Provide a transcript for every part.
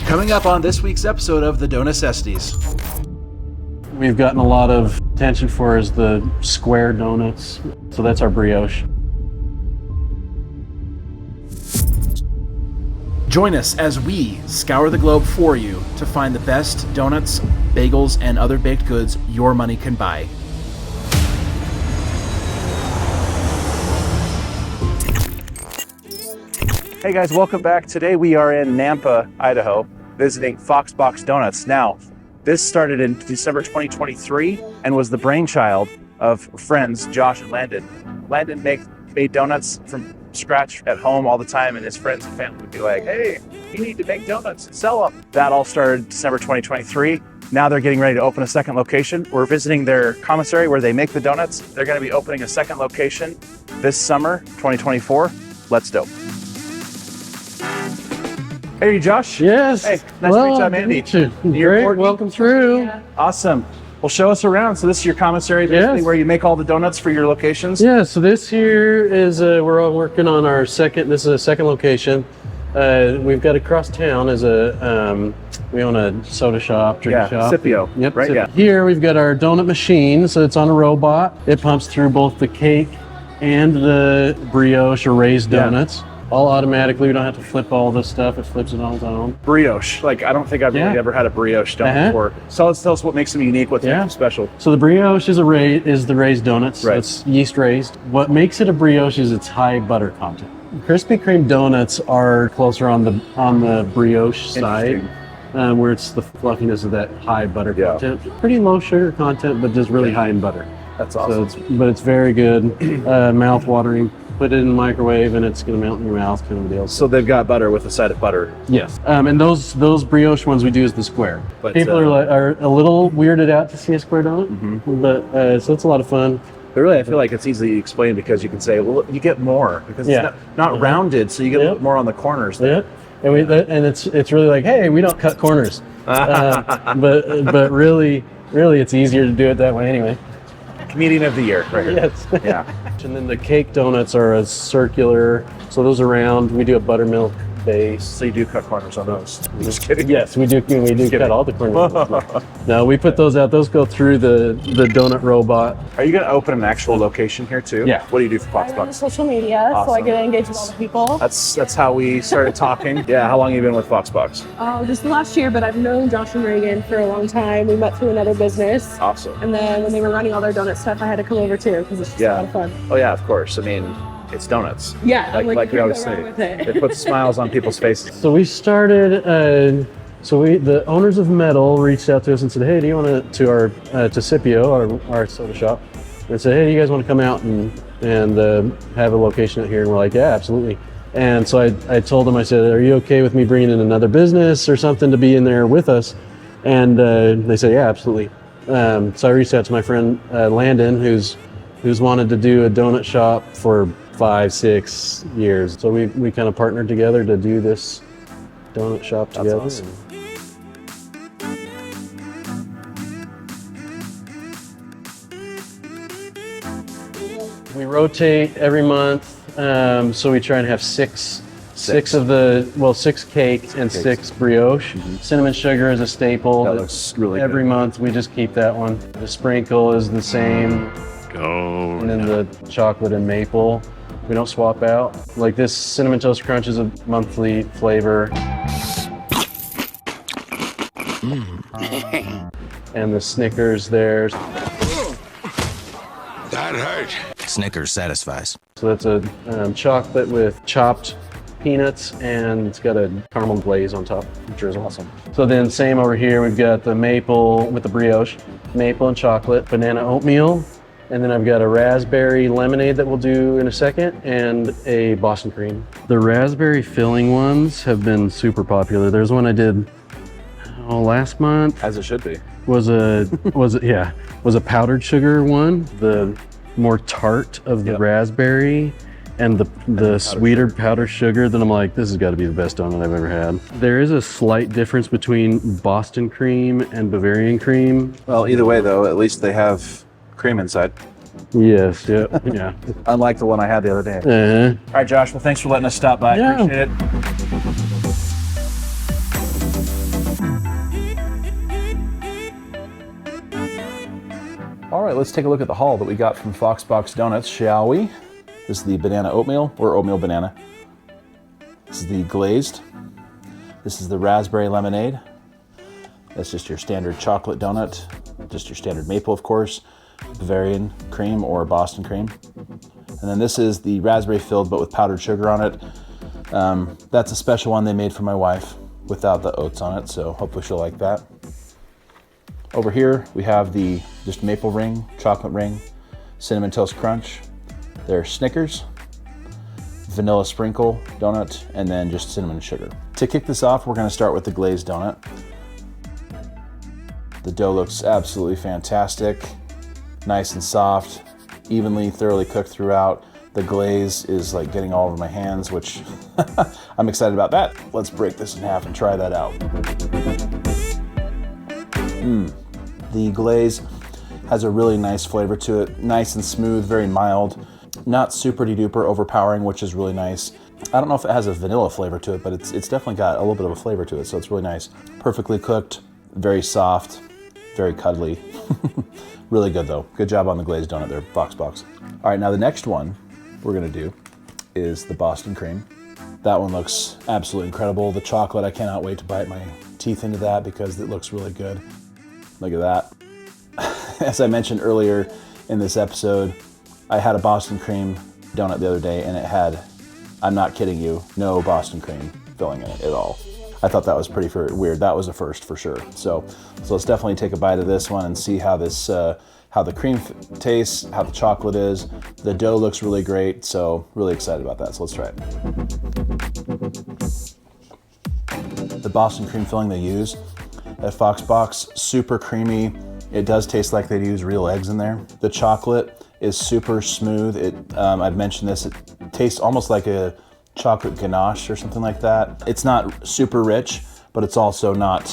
Coming up on this week's episode of the Necessities. We've gotten a lot of attention for is the square donuts. So that's our brioche. Join us as we scour the globe for you to find the best donuts, bagels, and other baked goods your money can buy. Hey guys, welcome back. Today we are in Nampa, Idaho, visiting Foxbox Donuts. Now, this started in December 2023 and was the brainchild of friends Josh and Landon. Landon made donuts from scratch at home all the time, and his friends and family would be like, hey, you need to make donuts and sell them. That all started December 2023. Now they're getting ready to open a second location. We're visiting their commissary where they make the donuts. They're going to be opening a second location this summer, 2024. Let's dope. Hey, Josh. Yes. Hey, nice to meet you. I'm Andy. Great. Courtney. Welcome through. Yeah. Awesome. Well, show us around. So this is your commissary, basically, Yes. where you make all the donuts for your locations? Yeah, so this here is, we're all working on our this is a second location. We've got across town we own a soda shop, drink shop. Sipiyo. Yep. Right, yeah. Here we've got our donut machine, so it's on a robot. It pumps through both the cake and the brioche or raised donuts. All automatically. We don't have to flip all this stuff. It flips it on its own. Brioche. Like, I don't think I've really ever had a brioche donut before. So tell us what makes them unique, what makes them special. So the brioche is the raised donuts. Right. So it's yeast raised. What makes it a brioche is its high butter content. Krispy Kreme donuts are closer on the brioche side, where it's the fluffiness of that high butter content. Pretty low sugar content, but just really high in butter. That's awesome. So it's very good, mouth watering. Put it in the microwave and it's going to melt in your mouth, kind of a deal. So they've got butter with a side of butter. Yes, and those brioche ones we do is the square. But, people are a little weirded out to see a square donut, but so it's a lot of fun. But really, I feel like it's easily explained because you can say, well, you get more because it's not rounded, so you get a little more on the corners. Yeah, and it's really like, hey, we don't cut corners, but really it's easier to do it that way anyway. Comedian of the year, right here. Yes. Yeah. And then the cake donuts are a circular, so those are round. We do a buttermilk base. So you do cut corners on those. I'm just kidding. Yes, we do cut all the corners. No, we put those out. Those go through the donut robot. Are you going to open an actual location here too? Yeah. What do you do for I run Foxbox? social media, so I get to engage with all the people. That's how we started talking. Yeah. How long have you been with Foxbox? Oh, just the last year, but I've known Josh and Reagan for a long time. We met through another business. Awesome. And then when they were running all their donut stuff, I had to come over too, because it's just a lot of fun. Oh yeah, of course. I mean, it's donuts. Yeah, Like we always can't say. go wrong with it. It puts smiles on people's faces. So we started. The owners of Metal reached out to us and said, "Hey, do you want to our to Sipiyo, our soda shop?" And said, "Hey, do you guys want to come out and have a location out here?" And we're like, "Yeah, absolutely." And so I told them, I said, "Are you okay with me bringing in another business or something to be in there with us?" And they said, "Yeah, absolutely." So I reached out to my friend Landon, who's wanted to do a donut shop for 5-6 years. So we kind of partnered together to do this donut shop together. That's awesome. We rotate every month, so we try and have six cakes and 6 brioche. Cinnamon sugar is a staple. That looks really Every good. month we just keep that one. The sprinkle is the same. And then the chocolate and maple, we don't swap out. Like this Cinnamon Toast Crunch is a monthly flavor. And the Snickers there. That hurt. Snickers satisfies. So that's a chocolate with chopped peanuts, and it's got a caramel glaze on top, which is awesome. So then same over here, we've got the maple with the brioche, maple and chocolate, banana oatmeal, and then I've got a raspberry lemonade that we'll do in a second, and a Boston cream. The raspberry filling ones have been super popular. There's one I did last month. As it should be. Was a powdered sugar one, the more tart of the raspberry, and the sweeter powdered sugar. Then I'm like, this has got to be the best donut I've ever had. There is a slight difference between Boston cream and Bavarian cream. Well, either way though, at least they have cream inside. Yes, yeah. Unlike the one I had the other day. Uh-huh. All right, Josh, well, thanks for letting us stop by. Yeah. Appreciate it. right, let's take a look at the haul that we got from Foxbox Donuts, shall we? This is the banana oatmeal, or oatmeal banana. This is the glazed. This is the raspberry lemonade. That's just your standard chocolate donut, just your standard maple, of course, Bavarian cream or Boston cream. And then this is the raspberry filled, but with powdered sugar on it. That's a special one they made for my wife without the oats on it, so hopefully she'll like that. Over here, we have the just maple ring, chocolate ring, cinnamon toast crunch. They're Snickers, vanilla sprinkle donut, and then just cinnamon and sugar. To kick this off, we're gonna start with the glazed donut. The dough looks absolutely fantastic. Nice and soft, evenly, thoroughly cooked throughout. The glaze is like getting all over my hands, which I'm excited about that. Let's break this in half and try that out. The glaze has a really nice flavor to it. Nice and smooth, very mild. Not super duper overpowering, which is really nice. I don't know if it has a vanilla flavor to it, but it's definitely got a little bit of a flavor to it, so it's really nice. Perfectly cooked, very soft, very cuddly. Really good though. Good job on the glazed donut there, Foxbox. All right, now the next one we're gonna do is the Boston cream. That one looks absolutely incredible. The chocolate, I cannot wait to bite my teeth into that because it looks really good. Look at that. As I mentioned earlier in this episode, I had a Boston cream donut the other day and it had, I'm not kidding you, no Boston cream filling in it at all. I thought that was pretty weird. That was a first for sure. So let's definitely take a bite of this one and see how this, how the cream tastes, how the chocolate is. The dough looks really great, so really excited about that. So let's try it. The Boston cream filling they use at Foxbox, super creamy. It does taste like they'd use real eggs in there. The chocolate is super smooth. I've mentioned this, it tastes almost like a chocolate ganache or something like that. It's not super rich, but it's also not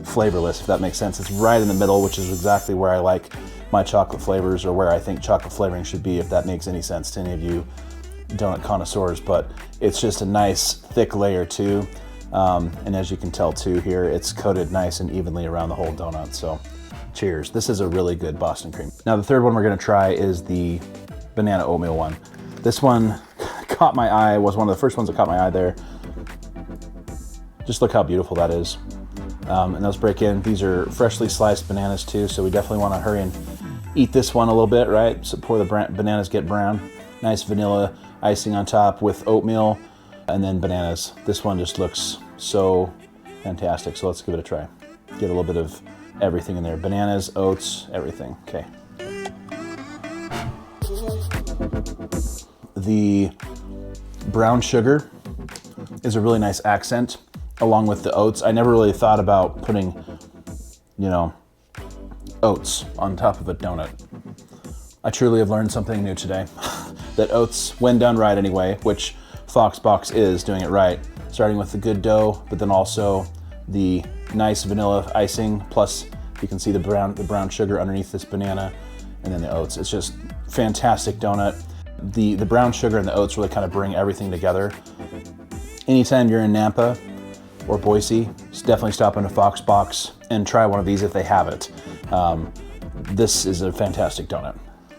flavorless, if that makes sense. It's right in the middle, which is exactly where I like my chocolate flavors, or where I think chocolate flavoring should be, if that makes any sense to any of you donut connoisseurs. But it's just a nice thick layer too. And as you can tell too here, it's coated nice and evenly around the whole donut. So cheers. This is a really good Boston cream. Now the third one we're gonna try is the banana oatmeal one. This one caught my eye, was one of the first ones that caught my eye there. Just look how beautiful that is. And let's break in. These are freshly sliced bananas too, so we definitely wanna hurry and eat this one a little bit, right? So before the bananas get brown. Nice vanilla icing on top with oatmeal and then bananas. This one just looks so fantastic, so let's give it a try. Get a little bit of everything in there. Bananas, oats, everything, okay. The brown sugar is a really nice accent along with the oats. I never really thought about putting, you know, oats on top of a donut. I truly have learned something new today. That oats, when done right anyway, which Foxbox is doing it right, starting with the good dough, but then also the nice vanilla icing, plus you can see the brown sugar underneath this banana, and then the oats. It's just fantastic donut. The brown sugar and the oats really kind of bring everything together. Anytime you're in Nampa or Boise, definitely stop into Foxbox and try one of these if they have it. This is a fantastic donut.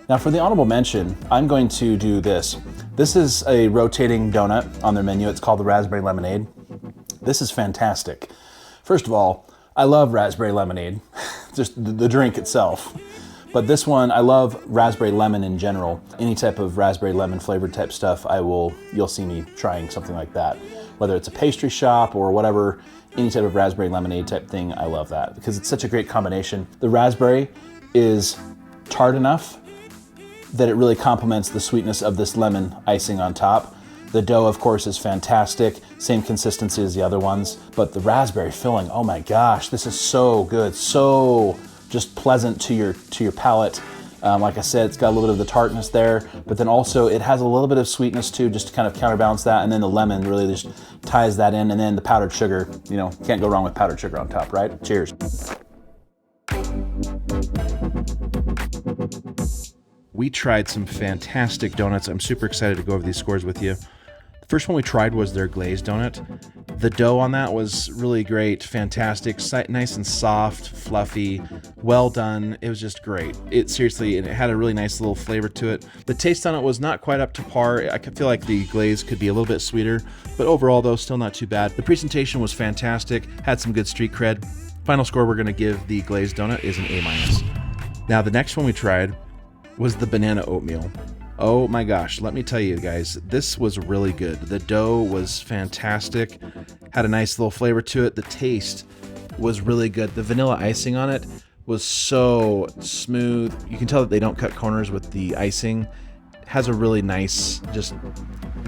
Now for the honorable mention, I'm going to do this. This is a rotating donut on their menu. It's called the raspberry lemonade. This is fantastic. First of all, I love raspberry lemonade, just the drink itself. But this one, I love raspberry lemon in general. Any type of raspberry lemon flavored type stuff, you'll see me trying something like that. Whether it's a pastry shop or whatever, any type of raspberry lemonade type thing, I love that because it's such a great combination. The raspberry is tart enough that it really complements the sweetness of this lemon icing on top. The dough, of course, is fantastic. Same consistency as the other ones, but the raspberry filling, oh my gosh, this is so good. So just pleasant to your palate. Like I said, it's got a little bit of the tartness there, but then also it has a little bit of sweetness too, just to kind of counterbalance that. And then the lemon really just ties that in. And then the powdered sugar, you know, can't go wrong with powdered sugar on top, right? Cheers. We tried some fantastic donuts. I'm super excited to go over these scores with you. First one we tried was their glazed donut. The dough on that was really great, fantastic, nice and soft, fluffy, well done. It was just great. It had a really nice little flavor to it. The taste on it was not quite up to par. I could feel like the glaze could be a little bit sweeter, but overall though, still not too bad. The presentation was fantastic, had some good street cred. Final score we're gonna give the glazed donut is an A-. Now the next one we tried was the banana oatmeal. Oh my gosh, let me tell you guys, this was really good. The dough was fantastic, had a nice little flavor to it. The taste was really good. The vanilla icing on it was so smooth. You can tell that they don't cut corners with the icing. It has a really nice, just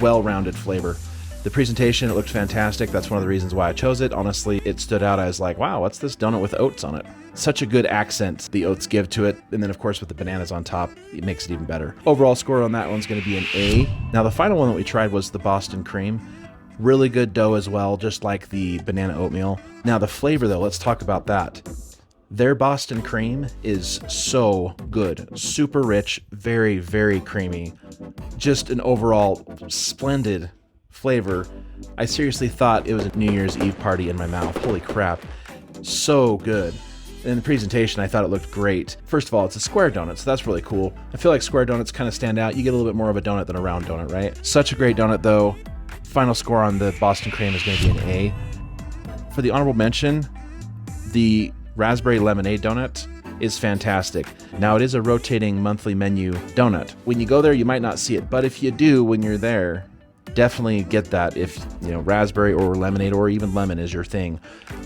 well-rounded flavor. The presentation, it looked fantastic. That's one of the reasons why I chose it. Honestly, it stood out as like, wow, what's this donut with oats on it? Such a good accent the oats give to it. And then of course with the bananas on top, it makes it even better. Overall score on that one's gonna be an A. Now the final one that we tried was the Boston cream. Really good dough as well, just like the banana oatmeal. Now the flavor though, let's talk about that. Their Boston cream is so good. Super rich, very, very creamy. Just an overall splendid flavor. I seriously thought it was a New Year's Eve party in my mouth. Holy crap. So good. In the presentation, I thought it looked great. First of all, it's a square donut, so that's really cool. I feel like square donuts kind of stand out. You get a little bit more of a donut than a round donut, right? Such a great donut, though. Final score on the Boston cream is going to be an A. For the honorable mention, the raspberry lemonade donut is fantastic. Now, it is a rotating monthly menu donut. When you go there, you might not see it, but if you do when you're there, definitely get that if, you know, raspberry or lemonade or even lemon is your thing.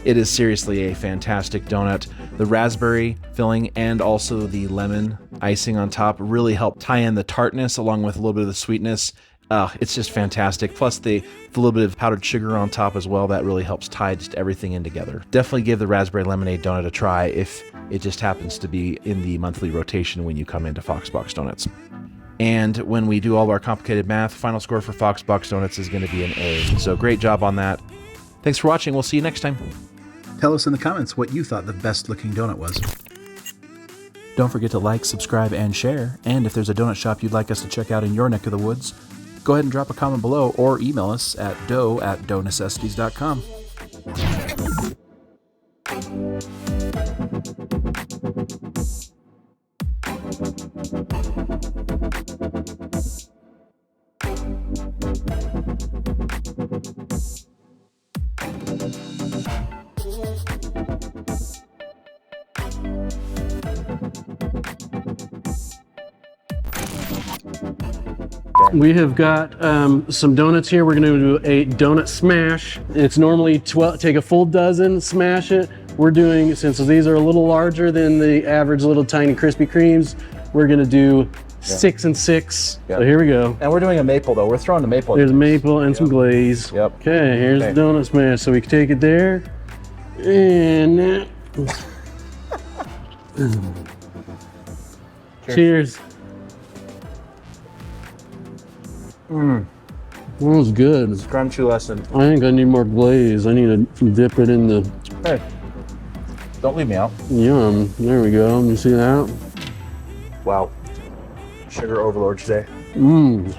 It is seriously a fantastic donut. The raspberry filling and also the lemon icing on top really help tie in the tartness along with a little bit of the sweetness. It's just fantastic. Plus the little bit of powdered sugar on top as well. That really helps tie just everything in together. Definitely give the raspberry lemonade donut a try if it just happens to be in the monthly rotation when you come into Foxbox Donuts. And when we do all of our complicated math, final score for Foxbox Donuts is going to be an A. So great job on that. Thanks for watching. We'll see you next time. Tell us in the comments what you thought the best looking donut was. Don't forget to like, subscribe, and share. And if there's a donut shop you'd like us to check out in your neck of the woods, go ahead and drop a comment below or email us at dough@doughnecessities.com. We have got some donuts here. We're gonna do a donut smash. It's normally 12, take a full dozen, smash it. We're doing, since these are a little larger than the average little tiny Krispy Kremes, we're gonna do 6 and 6. Yep. So here we go. And we're doing a maple though. We're throwing the maple. There's maple and some glaze. Yep. Okay, here's the donut smash. So we can take it there. And cheers. That was good. Crunchy lesson. I think I need more glaze. I need to dip it in the... Hey, don't leave me out. Yum. There we go. You see that? Wow. Sugar overload today. Mmm.